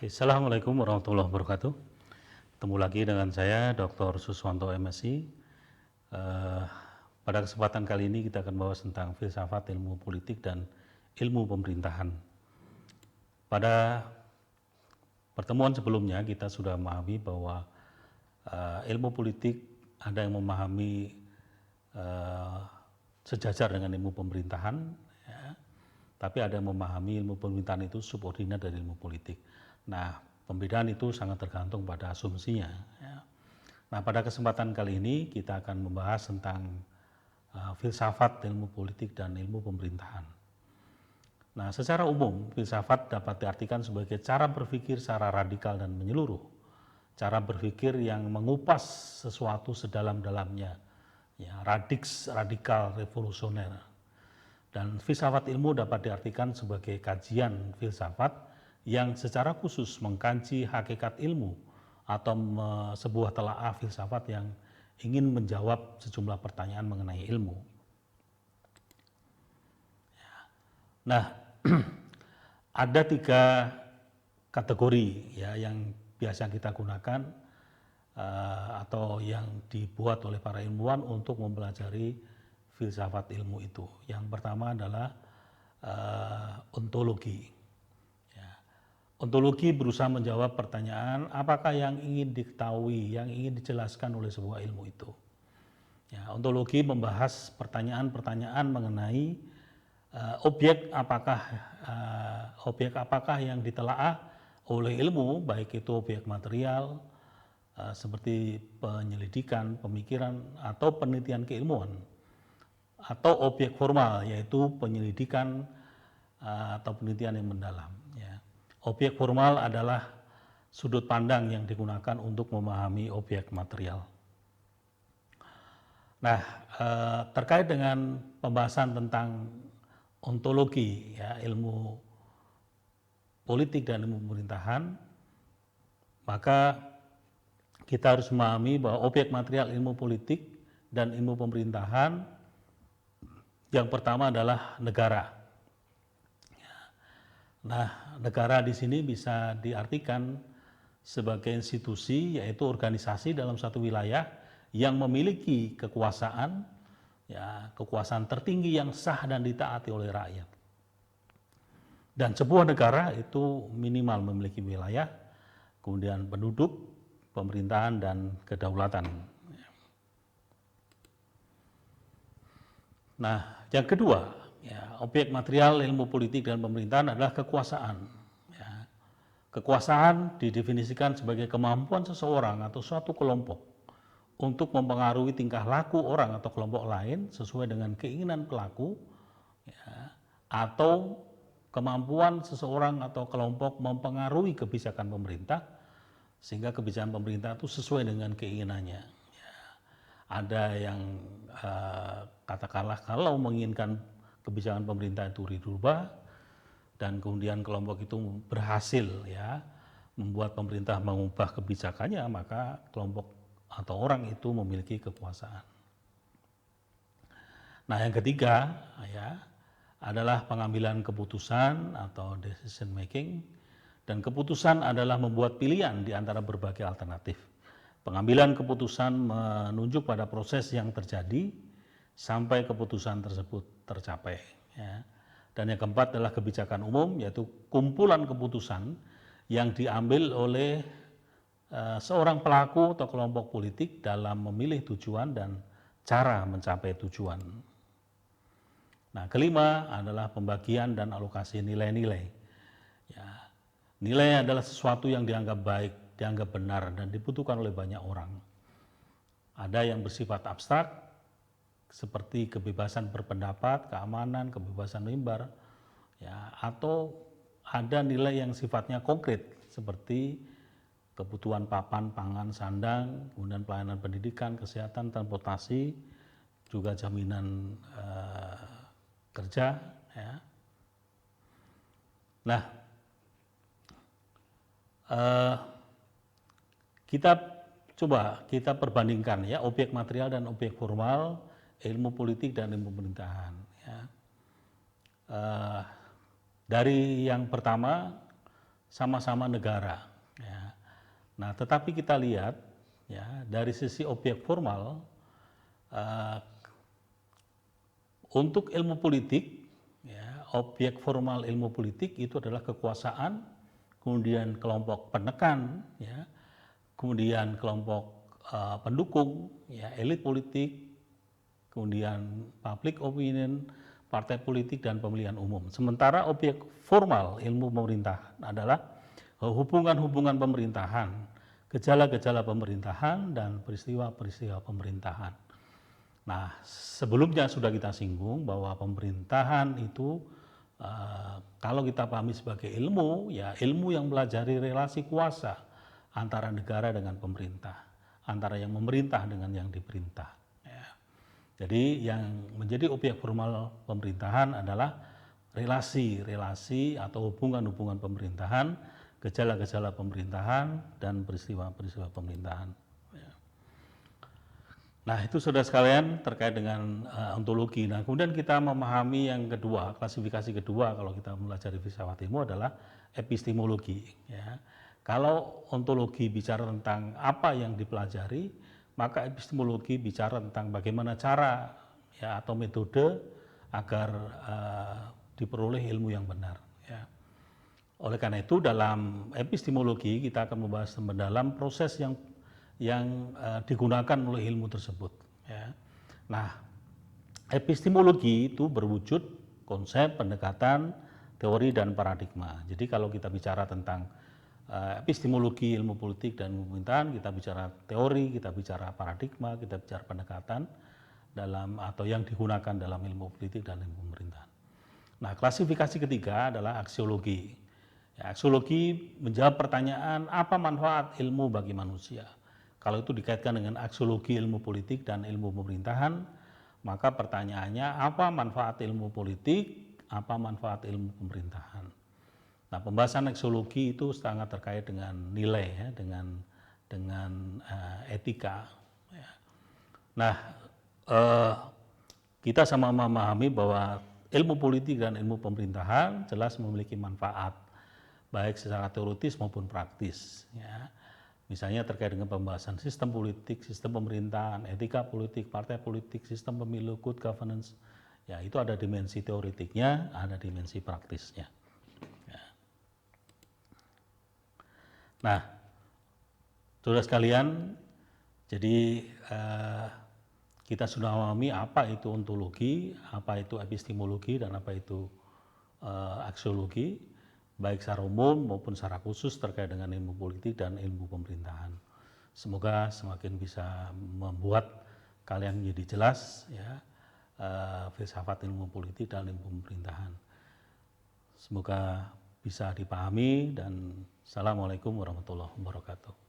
Oke, Assalamualaikum warahmatullahi wabarakatuh. Ketemu lagi dengan saya, Dr. Suswanto MSI. Eh, Pada kesempatan kali ini kita akan bahas tentang filsafat ilmu politik dan ilmu pemerintahan. Pada pertemuan sebelumnya kita sudah memahami bahwa ilmu politik ada yang memahami eh, sejajar dengan ilmu pemerintahan, ya, tapi ada yang memahami ilmu pemerintahan itu subordinat dari ilmu politik. Nah, pembedaan itu sangat tergantung pada asumsinya. Ya. Nah, pada kesempatan kali ini kita akan membahas tentang filsafat ilmu politik dan ilmu pemerintahan. Nah, secara umum, filsafat dapat diartikan sebagai cara berpikir secara radikal dan menyeluruh. Cara berpikir yang mengupas sesuatu sedalam-dalamnya, ya, radikal, revolusioner. Dan filsafat ilmu dapat diartikan sebagai kajian filsafat yang secara khusus mengkaji hakikat ilmu atau sebuah telaah filsafat yang ingin menjawab sejumlah pertanyaan mengenai ilmu. Nah, ada 3 kategori ya yang biasa kita gunakan atau yang dibuat oleh para ilmuwan untuk mempelajari filsafat ilmu itu. Yang pertama adalah ontologi. Ya. Ontologi berusaha menjawab pertanyaan apakah yang ingin diketahui, yang ingin dijelaskan oleh sebuah ilmu itu. Ya, ontologi membahas pertanyaan-pertanyaan mengenai objek apakah yang ditelaah oleh ilmu, baik itu objek material seperti penyelidikan, pemikiran atau penelitian keilmuan, atau objek formal yaitu penyelidikan atau penelitian yang mendalam. Ya. Objek formal adalah sudut pandang yang digunakan untuk memahami objek material. Nah, terkait dengan pembahasan tentang ontologi, ya, ilmu politik dan ilmu pemerintahan, maka kita harus memahami bahwa objek material ilmu politik dan ilmu pemerintahan yang pertama adalah negara. Nah, negara di sini bisa diartikan sebagai institusi, yaitu organisasi dalam satu wilayah yang memiliki kekuasaan, ya, kekuasaan tertinggi yang sah dan ditaati oleh rakyat. Dan sebuah negara itu minimal memiliki wilayah, kemudian penduduk, pemerintahan, dan kedaulatan. Nah, yang kedua, ya, objek material ilmu politik dan pemerintahan adalah kekuasaan. Ya. Kekuasaan didefinisikan sebagai kemampuan seseorang atau suatu kelompok untuk mempengaruhi tingkah laku orang atau kelompok lain sesuai dengan keinginan pelaku, ya, atau kemampuan seseorang atau kelompok mempengaruhi kebijakan pemerintah sehingga kebijakan pemerintah itu sesuai dengan keinginannya. Ya, ada yang katakanlah kalau menginginkan kebijakan pemerintah itu dirubah dan kemudian kelompok itu berhasil, ya, membuat pemerintah mengubah kebijakannya, maka kelompok atau orang itu memiliki kekuasaan. Nah, yang ketiga, ya, adalah pengambilan keputusan atau decision making, dan keputusan adalah membuat pilihan di antara berbagai alternatif. Pengambilan keputusan menunjuk pada proses yang terjadi sampai keputusan tersebut tercapai. Ya. Dan yang keempat adalah kebijakan umum, yaitu kumpulan keputusan yang diambil oleh seorang pelaku atau kelompok politik dalam memilih tujuan dan cara mencapai tujuan. Nah, kelima adalah pembagian dan alokasi nilai-nilai. Ya, nilai adalah sesuatu yang dianggap baik, dianggap benar, dan dibutuhkan oleh banyak orang. Ada yang bersifat abstrak, seperti kebebasan berpendapat, keamanan, kebebasan mimbar, ya, atau ada nilai yang sifatnya konkret, seperti kebutuhan papan, pangan, sandang, kemudian pelayanan pendidikan, kesehatan, transportasi, juga jaminan kerja. Ya. Nah, kita perbandingkan, ya, objek material dan objek formal, ilmu politik dan ilmu pemerintahan. Ya. Dari yang pertama, sama-sama negara. Ya. Nah, tetapi kita lihat ya dari sisi objek formal eh, untuk ilmu politik, ya, objek formal ilmu politik itu adalah kekuasaan, kemudian kelompok penekan, ya, kemudian kelompok pendukung, ya, elit politik, kemudian public opinion, partai politik, dan pemilihan umum. Sementara objek formal ilmu pemerintahan adalah hubungan-hubungan pemerintahan, gejala-gejala pemerintahan, dan peristiwa-peristiwa pemerintahan. Nah, sebelumnya sudah kita singgung bahwa pemerintahan itu kalau kita pahami sebagai ilmu, ya ilmu yang pelajari relasi kuasa antara negara dengan pemerintah, antara yang memerintah dengan yang diperintah. Ya. Jadi yang menjadi objek formal pemerintahan adalah relasi-relasi atau hubungan-hubungan pemerintahan, gejala-gejala pemerintahan, dan peristiwa-peristiwa pemerintahan. Nah, itu saudara sekalian terkait dengan ontologi. Nah, kemudian kita memahami yang kedua, klasifikasi kedua kalau kita mempelajari filsafat ilmu adalah epistemologi. Ya. Kalau ontologi bicara tentang apa yang dipelajari, maka epistemologi bicara tentang bagaimana cara ya atau metode agar diperoleh ilmu yang benar. Ya. Oleh karena itu dalam epistemologi kita akan membahas mendalam proses yang digunakan oleh ilmu tersebut. Ya. Nah, epistemologi itu berwujud konsep, pendekatan, teori, dan paradigma. Jadi kalau kita bicara tentang epistemologi ilmu politik dan ilmu pemerintahan, kita bicara teori, kita bicara paradigma, kita bicara pendekatan dalam atau yang digunakan dalam ilmu politik dan ilmu pemerintahan. Nah, klasifikasi ketiga adalah aksiologi. Ya, aksiologi menjawab pertanyaan apa manfaat ilmu bagi manusia. Kalau itu dikaitkan dengan aksiologi ilmu politik dan ilmu pemerintahan, maka pertanyaannya apa manfaat ilmu politik, apa manfaat ilmu pemerintahan. Nah, pembahasan aksiologi itu sangat terkait dengan nilai, ya, dengan etika. Ya. Nah, kita sama memahami bahwa ilmu politik dan ilmu pemerintahan jelas memiliki manfaat, baik secara teoritis maupun praktis. Ya. Misalnya terkait dengan pembahasan sistem politik, sistem pemerintahan, etika politik, partai politik, sistem pemilu, good governance, ya itu ada dimensi teoritiknya, ada dimensi praktisnya. Ya. Nah, saudara sekalian, jadi kita sudah memahami apa itu ontologi, apa itu epistemologi, dan apa itu aksiologi, baik secara umum maupun secara khusus terkait dengan ilmu politik dan ilmu pemerintahan. Semoga semakin bisa membuat kalian menjadi jelas ya filsafat ilmu politik dan ilmu pemerintahan. Semoga bisa dipahami dan assalamualaikum warahmatullahi wabarakatuh.